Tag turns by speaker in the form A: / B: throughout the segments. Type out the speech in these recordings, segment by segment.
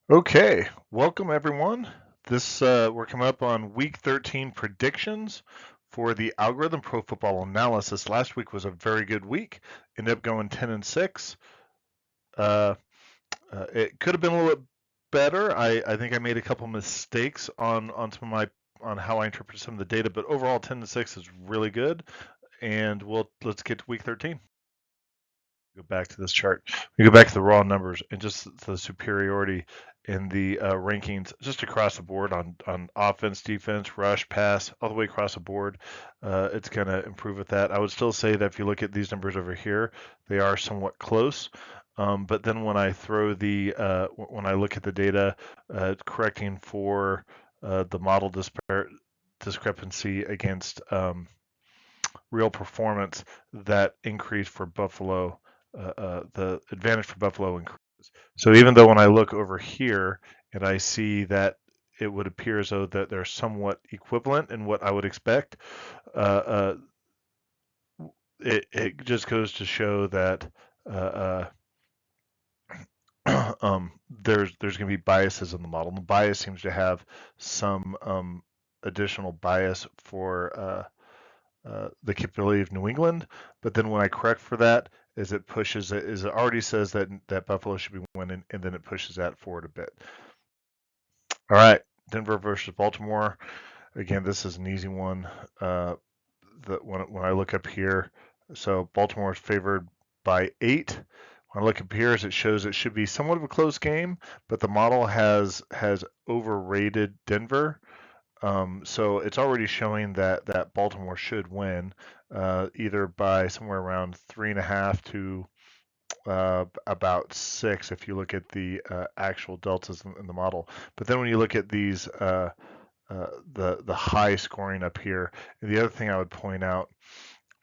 A: Okay, welcome everyone. This we're coming up on week 13 predictions for the algorithm pro football analysis. Last week was a very good week. Ended up going 10-6. Uh, it could have been a little bit better. I think I made a couple mistakes on some of my on how I interpret some of the data, but overall 10-6 is really good. And let's get to week 13. Go back to this chart. We go back to the raw numbers and just the superiority in the rankings just across the board on offense, defense, rush, pass, all the way across the board. It's going to improve with that. I would still say that if you look at these numbers over here, they are somewhat close. But then when I throw when I look at the data, correcting for the model discrepancy against real performance, that increase for Buffalo, the advantage for Buffalo increases. So even though when I look over here and I see that it would appear as though that they're somewhat equivalent in what I would expect, uh, it just goes to show that there's going to be biases in the model. And the bias seems to have some additional bias for the capability of New England. But then when I correct for that, is it already says that Buffalo should be winning, and then it pushes that forward a bit. All right, Denver versus Baltimore. Again, this is an easy one. When I look up here, so Baltimore is favored by 8. When I look up here, it shows it should be somewhat of a close game, but the model has overrated Denver. So it's already showing that Baltimore should win, either by somewhere around 3.5 to about 6 if you look at the actual deltas in the model. But then when you look at these the high scoring up here, and the other thing I would point out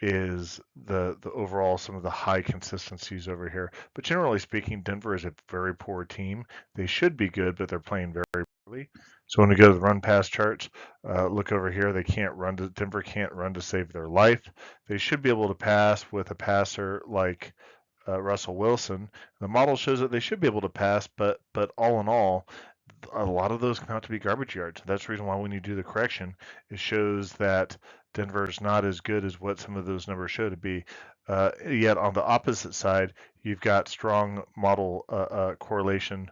A: is the overall some of the high consistencies over here. But generally speaking, Denver is a very poor team. They should be good, but they're playing very poorly. So when we go to the run pass charts, look over here. Denver can't run to save their life. They should be able to pass with a passer like Russell Wilson. The model shows that they should be able to pass, but all in all, a lot of those come out to be garbage yards. That's the reason why when you do the correction, it shows that Denver's not as good as what some of those numbers show to be. Yet on the opposite side, you've got strong model correlation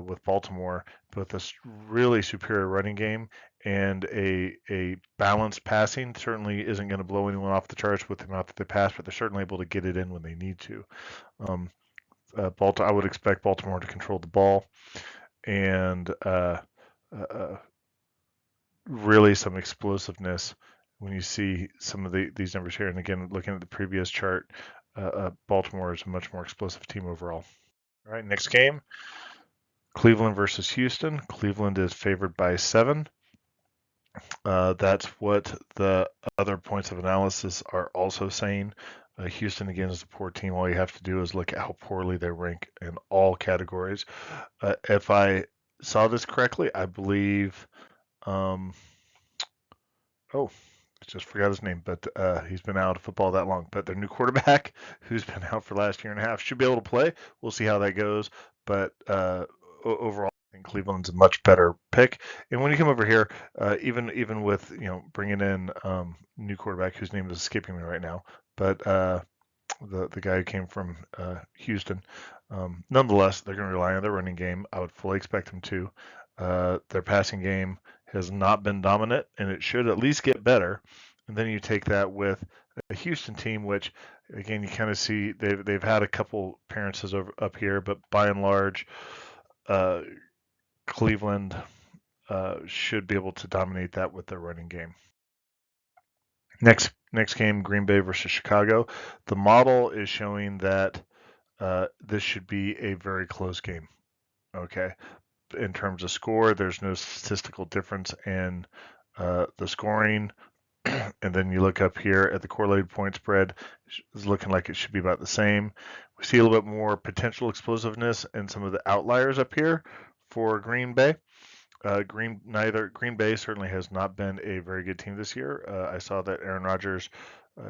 A: with Baltimore, with a really superior running game and a balanced passing. Certainly isn't going to blow anyone off the charts with the amount that they pass, but they're certainly able to get it in when they need to. Um, I would expect Baltimore to control the ball and uh, really some explosiveness when you see some of these numbers here. And again, looking at the previous chart, Baltimore is a much more explosive team overall. All right, next game, Cleveland versus Houston. Cleveland is favored by 7. That's what the other points of analysis are also saying. Houston, again, is a poor team. All you have to do is look at how poorly they rank in all categories. If I saw this correctly, I believe oh, I just forgot his name, but he's been out of football that long. But their new quarterback, who's been out for the last year and a half, should be able to play. We'll see how that goes. But overall, I think Cleveland's a much better pick. And when you come over here, even with bringing in new quarterback whose name is escaping me right now, but the guy who came from Houston, nonetheless, they're going to rely on their running game. I would fully expect them to. Their passing game has not been dominant, and it should at least get better. And then you take that with a Houston team, which again you kind of see they've had a couple appearances up here, but by and large, uh, Cleveland should be able to dominate that with their running game. Next game, Green Bay versus Chicago. The model is showing that this should be a very close game. Okay, in terms of score, there's no statistical difference in the scoring. And then you look up here at the correlated point spread, it's looking like it should be about the same. We see a little bit more potential explosiveness in some of the outliers up here for Green Bay. Green Bay certainly has not been a very good team this year. I saw that Aaron Rodgers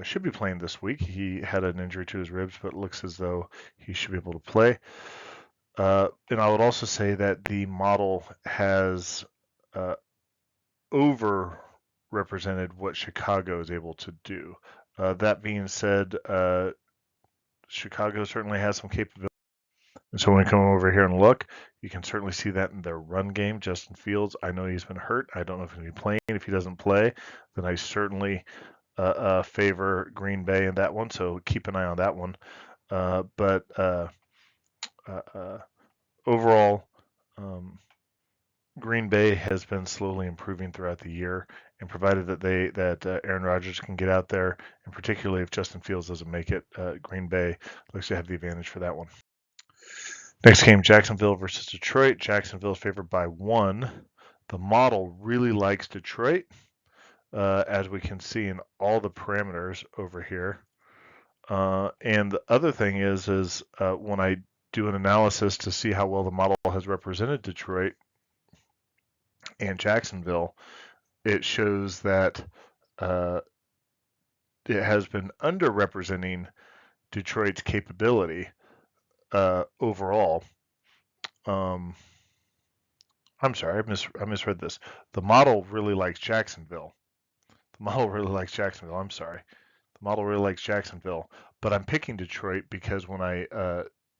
A: should be playing this week. He had an injury to his ribs, but it looks as though he should be able to play. And I would also say that the model has uh, over-represented what Chicago is able to do. That being said, Chicago certainly has some capability. And so when we come over here and look, you can certainly see that in their run game. Justin Fields, I know he's been hurt. I don't know if he's going to be playing. If he doesn't play, then I certainly favor Green Bay in that one. So keep an eye on that one. But overall, um, Green Bay has been slowly improving throughout the year, and provided that Aaron Rodgers can get out there, and particularly if Justin Fields doesn't make it, Green Bay looks to have the advantage for that one. Next game, Jacksonville versus Detroit. Jacksonville is favored by 1. The model really likes Detroit, as we can see in all the parameters over here. And the other thing is when I do an analysis to see how well the model has represented Detroit and Jacksonville, it shows that it has been underrepresenting Detroit's capability overall. I'm sorry, I misread this. The model really likes Jacksonville. The model really likes Jacksonville. I'm sorry. The model really likes Jacksonville, but I'm picking Detroit because when I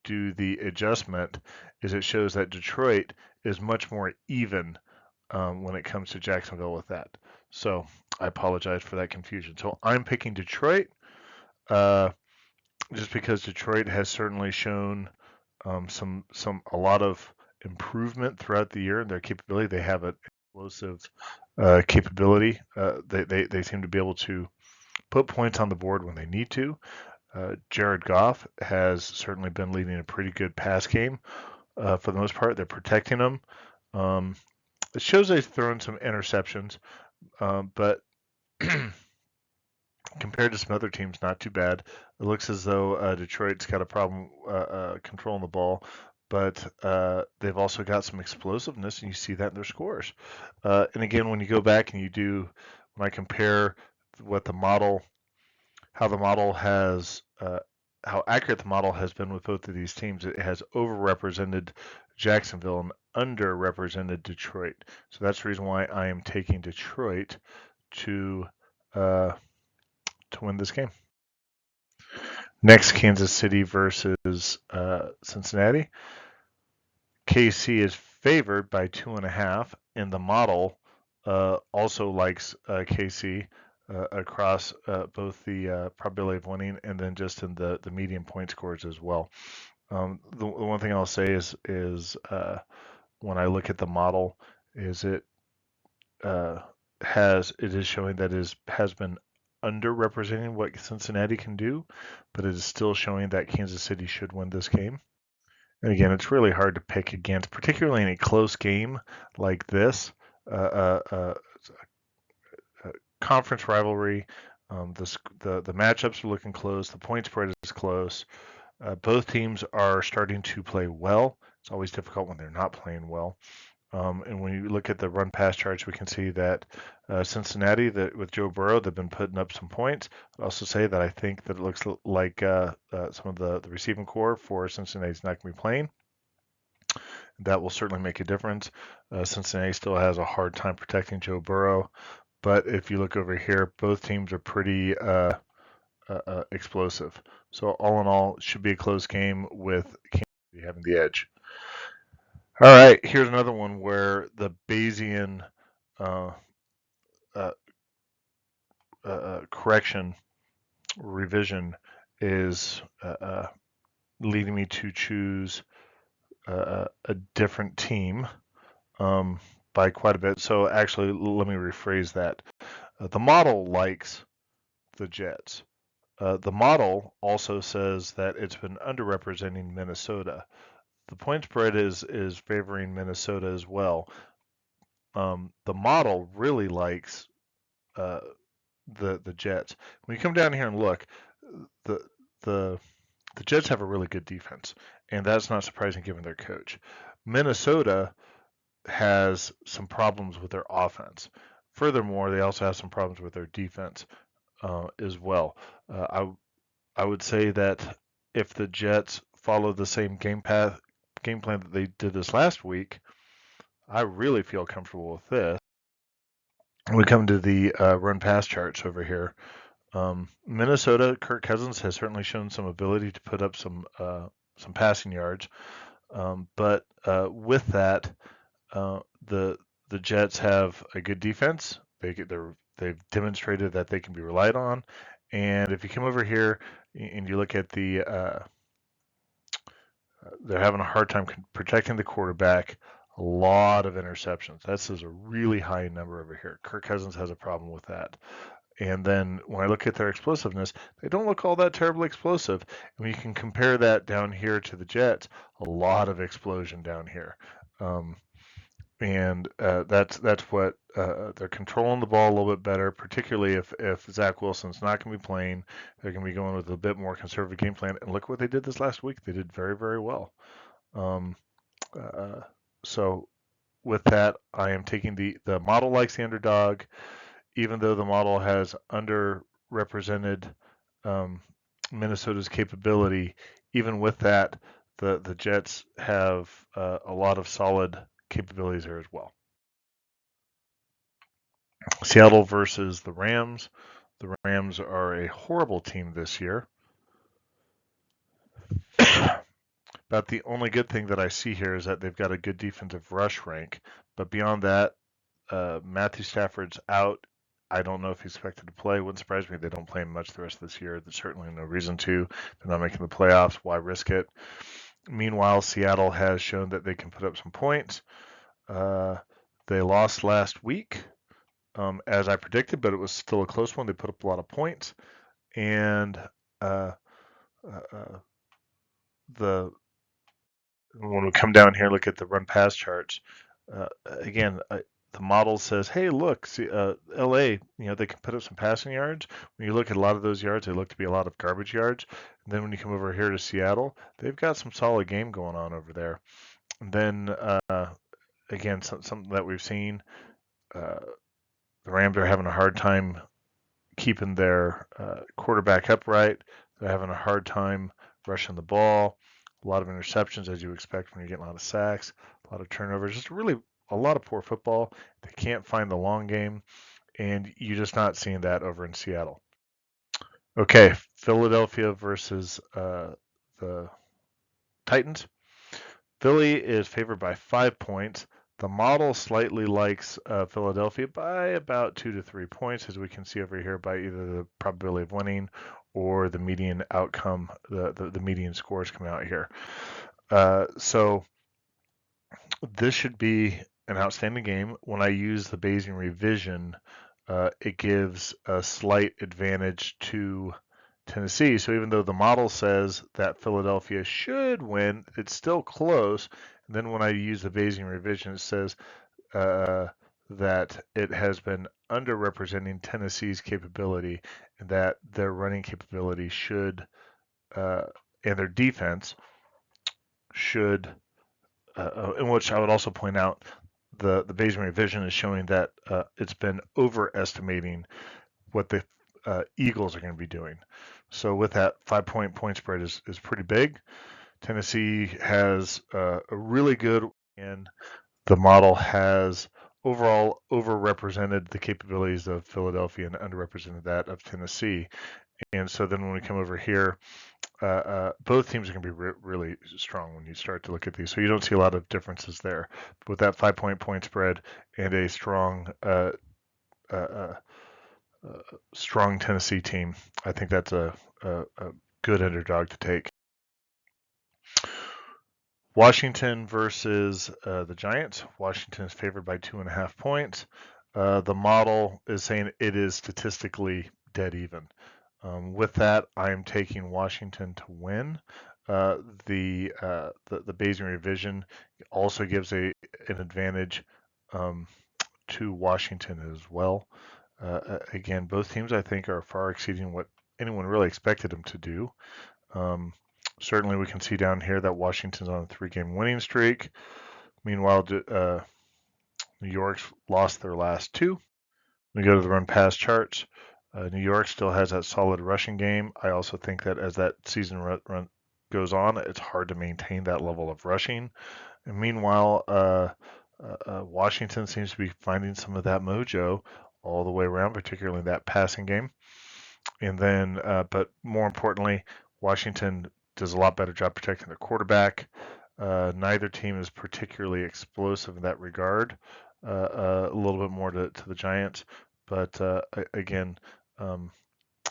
A: do the adjustment, it shows that Detroit is much more even when it comes to Jacksonville with that. So I apologize for that confusion. So I'm picking Detroit just because Detroit has certainly shown a lot of improvement throughout the year in their capability. They have an explosive capability. They seem to be able to put points on the board when they need to. Jared Goff has certainly been leading a pretty good pass game for the most part. They're protecting them. It shows they've thrown some interceptions, but compared to some other teams, not too bad. It looks as though Detroit's got a problem controlling the ball, but they've also got some explosiveness, and you see that in their scores. And again, when you go back and when I compare what the model, how the model has, how accurate the model has been with both of these teams, it has overrepresented Jacksonville and underrepresented Detroit. So that's the reason why I am taking Detroit to uh, to win this game. Next, Kansas City versus Cincinnati. KC is favored by 2.5, and the model also likes KC across both the probability of winning and then just in the median point scores as well. The one thing I'll say is when I look at the model, is it is showing that has been underrepresenting what Cincinnati can do, but it is still showing that Kansas City should win this game. And again, it's really hard to pick against, particularly in a close game like this. Conference rivalry, the matchups are looking close. The point spread is close. Both teams are starting to play well. It's always difficult when they're not playing well. And when you look at the run pass charts, we can see that Cincinnati, with Joe Burrow, they've been putting up some points. I'd also say that I think that it looks like some of the receiving core for Cincinnati is not going to be playing. That will certainly make a difference. Cincinnati still has a hard time protecting Joe Burrow. But if you look over here, both teams are pretty explosive. So all in all, it should be a close game with Kansas City having the edge. All right, here's another one where the Bayesian correction revision is leading me to choose a different team by quite a bit. So actually, let me rephrase that. The model likes the Jets. The model also says that it's been underrepresenting Minnesota. The point spread is favoring Minnesota as well. The model really likes the Jets. When you come down here and look, the the the Jets have a really good defense, and that's not surprising given their coach. Minnesota has some problems with their offense. Furthermore, they also have some problems with their defense as well. I would say that if the Jets follow the same game game plan that they did this last week, I really feel comfortable with this. We come to the run pass charts over here. Minnesota, Kirk Cousins has certainly shown some ability to put up some passing yards, but with that, the Jets have a good defense. They've demonstrated that they can be relied on. And if you come over here and you look at they're having a hard time protecting the quarterback. A lot of interceptions. That's a really high number over here. Kirk Cousins has a problem with that. And then when I look at their explosiveness, they don't look all that terribly explosive. And when you can compare that down here to the Jets, a lot of explosion down here. And that's what they're controlling the ball a little bit better, particularly if Zach Wilson's not going to be playing. They're going to be going with a bit more conservative game plan. And look what they did this last week. They did very, very well. Um, so with that, I am taking the model likes the underdog, even though the model has underrepresented Minnesota's capability. Even with that, the Jets have a lot of solid capabilities there as well. Seattle versus the Rams. The Rams are a horrible team this year. About the only good thing that I see here is that they've got a good defensive rush rank. But beyond that, Matthew Stafford's out. I don't know if he's expected to play. Wouldn't surprise me if they don't play him much the rest of this year. There's certainly no reason to. They're not making the playoffs. Why risk it? Meanwhile, Seattle has shown that they can put up some points. They lost last week, as I predicted, but it was still a close one. They put up a lot of points. And the when we come down here and look at the run pass charts, again, the model says, hey, look, see, LA, they can put up some passing yards. When you look at a lot of those yards, they look to be a lot of garbage yards. And then when you come over here to Seattle, they've got some solid game going on over there. And then, again, something that we've seen, the Rams are having a hard time keeping their quarterback upright. They're having a hard time rushing the ball. A lot of interceptions, as you expect when you're getting a lot of sacks, a lot of turnovers, just really a lot of poor football. They can't find the long game, and you're just not seeing that over in Seattle. Okay, Philadelphia versus the Titans. Philly is favored by 5 points. The model slightly likes Philadelphia by about 2 to 3 points, as we can see over here by either the probability of winning or the median outcome, the median scores coming out here. So this should be an outstanding game. When I use the Bayesian revision, it gives a slight advantage to Tennessee. So even though the model says that Philadelphia should win, it's still close. And then when I use the Bayesian revision, it says that it has been underrepresenting Tennessee's capability, and that their running capability should, and their defense should, in which I would also point out the Bayesian revision is showing that it's been overestimating what the Eagles are going to be doing. So with that, 5-point spread is pretty big. Tennessee has a really good, and the model has overall overrepresented the capabilities of Philadelphia and underrepresented that of Tennessee. And so then when we come over here, both teams are going to be really strong when you start to look at these. So you don't see a lot of differences there. But with that 5-point spread and a strong strong Tennessee team, I think that's a good underdog to take. Washington versus the Giants. Washington is favored by 2.5 points. The model is saying it is statistically dead even. With that, I am taking Washington to win. The Bayesian revision also gives an advantage to Washington as well. Again, both teams I think are far exceeding what anyone really expected them to do. Certainly, we can see down here that Washington's on a 3-game winning streak. Meanwhile, New York's lost their last 2. We go to the run pass charts. New York still has that solid rushing game. I also think that as that season goes on, it's hard to maintain that level of rushing. And meanwhile, Washington seems to be finding some of that mojo all the way around, particularly in that passing game. And then, but more importantly, Washington does a lot better job protecting the quarterback. Neither team is particularly explosive in that regard. A little bit more to the Giants, but again, um,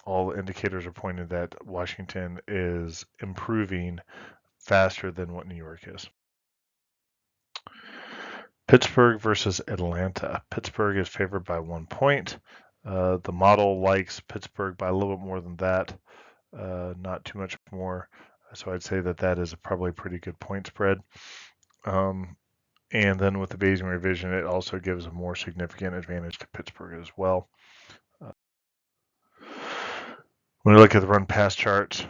A: all indicators are pointing that Washington is improving faster than what New York is. Pittsburgh versus Atlanta. Pittsburgh is favored by 1 point. The model likes Pittsburgh by a little bit more than that, not too much more. So I'd say that is probably a pretty good point spread. And then with the Bayesian revision, it also gives a more significant advantage to Pittsburgh as well. When we look at the run pass charts,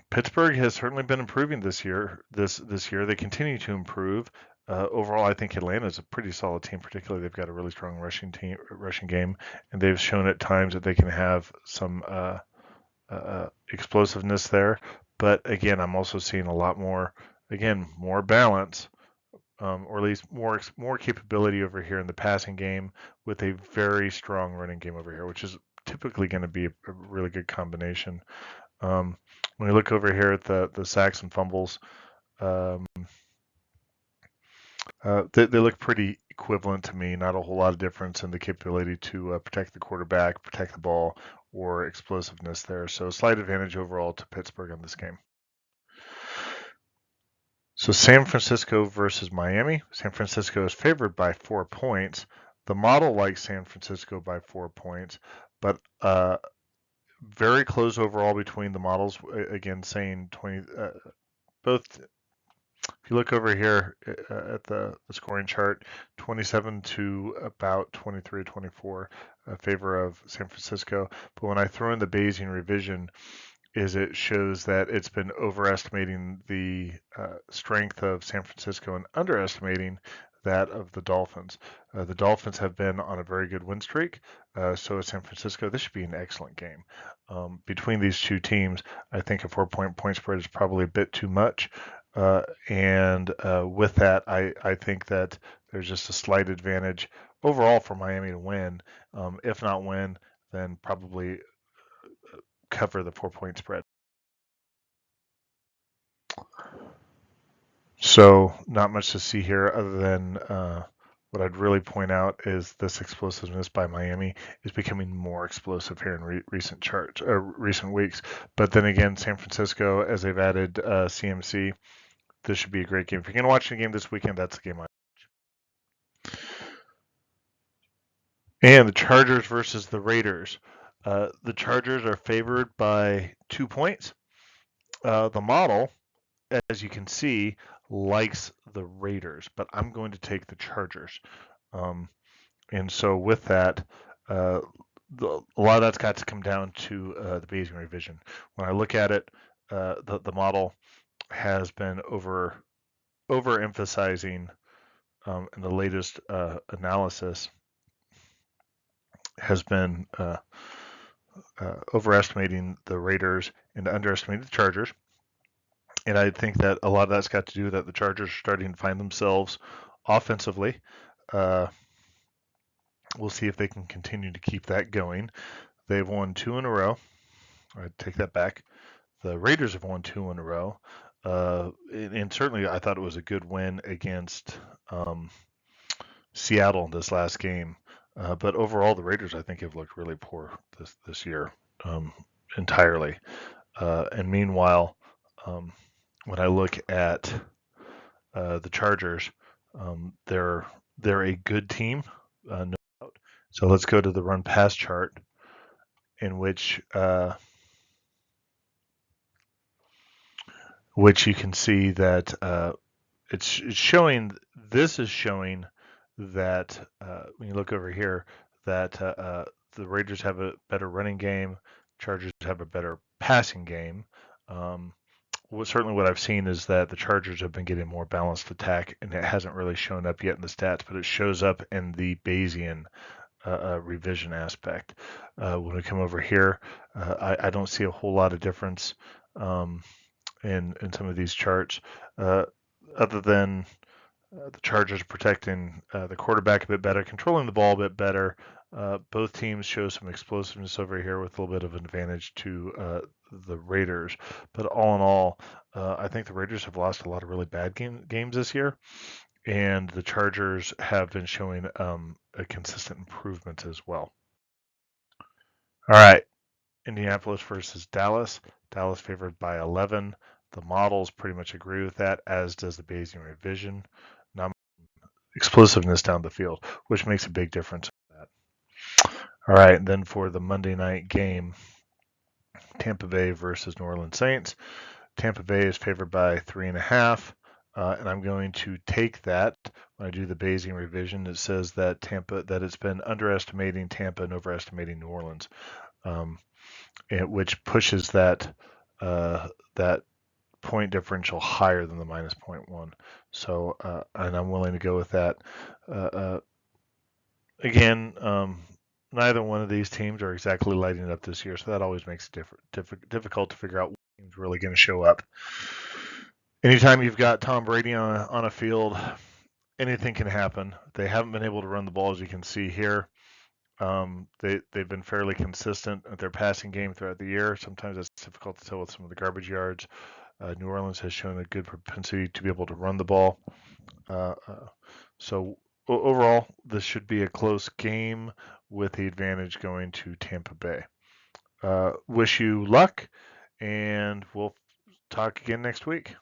A: Pittsburgh has certainly been improving this year. This year, they continue to improve. Overall, I think Atlanta is a pretty solid team. Particularly, they've got a really strong rushing game, and they've shown at times that they can have some explosiveness there. But again, I'm also seeing a lot more, more balance, or at least more capability over here in the passing game with a very strong running game over here, which is typically going to be a really good combination. When you look over here at the sacks and fumbles, they look pretty equivalent to me. Not a whole lot of difference in the capability to protect the quarterback, protect the ball, or explosiveness there. So slight advantage overall to Pittsburgh in this game. So San Francisco versus Miami. San Francisco is favored by 4 points. The model likes San Francisco by 4 points, but very close overall between the models. Again, saying 20. Both. If you look over here at the scoring chart, 27 to about 23 or 24 favor of San Francisco. But when I throw in the Bayesian revision, it shows that it's been overestimating the strength of San Francisco and underestimating that of the Dolphins. The Dolphins have been on a very good win streak, so is San Francisco. This should be an excellent game. Between these two teams, I think a 4-point spread is probably a bit too much. And with that, I think that there's just a slight advantage overall for Miami to win. If not win, then probably cover the 4-point spread. So not much to see here other than what I'd really point out is this explosiveness by Miami is becoming more explosive here in recent weeks. But then again, San Francisco, as they've added CMC, this should be a great game. If you're going to watch the game this weekend, that's the game I watch. And the Chargers versus the Raiders. The Chargers are favored by 2 points. The model, as you can see, likes the Raiders, but I'm going to take the Chargers. And so with that, a lot of that's got to come down to the Bayesian revision. When I look at it, the model has been overemphasizing in the latest analysis has been overestimating the Raiders and underestimating the Chargers. And I think that a lot of that's got to do with that the Chargers are starting to find themselves offensively. We'll see if they can continue to keep that going. They've won 2 in a row. I take that back. The Raiders have won 2 in a row. And certainly I thought it was a good win against Seattle in this last game. But overall, the Raiders, I think, have looked really poor this year entirely. And meanwhile, when I look at the Chargers, they're a good team, no doubt. So let's go to the run pass chart, in which you can see that it's showing. This is showing that when you look over here, that the Raiders have a better running game, Chargers have a better passing game. Certainly what I've seen is that the Chargers have been getting more balanced attack, and it hasn't really shown up yet in the stats, but it shows up in the Bayesian revision aspect. When we come over here, I don't see a whole lot of difference in some of these charts, other than the Chargers protecting the quarterback a bit better, controlling the ball a bit better. Both teams show some explosiveness over here with a little bit of an advantage to the Raiders. But all in all, I think the Raiders have lost a lot of really bad games this year, and the Chargers have been showing a consistent improvement as well. All right, Indianapolis versus Dallas. Dallas favored by 11. The models pretty much agree with that, as does the Bayesian revision. Not explosiveness down the field, which makes a big difference. All right, and then for the Monday night game, Tampa Bay versus New Orleans Saints. Tampa Bay is favored by 3.5, and I'm going to take that. When I do the Bayesian revision, it says that it's been underestimating Tampa and overestimating New Orleans, which pushes that point differential higher than the minus 0.1. So, and I'm willing to go with that. Again, neither one of these teams are exactly lighting it up this year, so that always makes it difficult to figure out what team's really going to show up. Anytime you've got Tom Brady on a field, anything can happen. They haven't been able to run the ball, as you can see here. They've been fairly consistent at their passing game throughout the year. Sometimes it's difficult to tell with some of the garbage yards. New Orleans has shown a good propensity to be able to run the ball. So overall, this should be a close game with the advantage going to Tampa Bay. Wish you luck, and we'll talk again next week.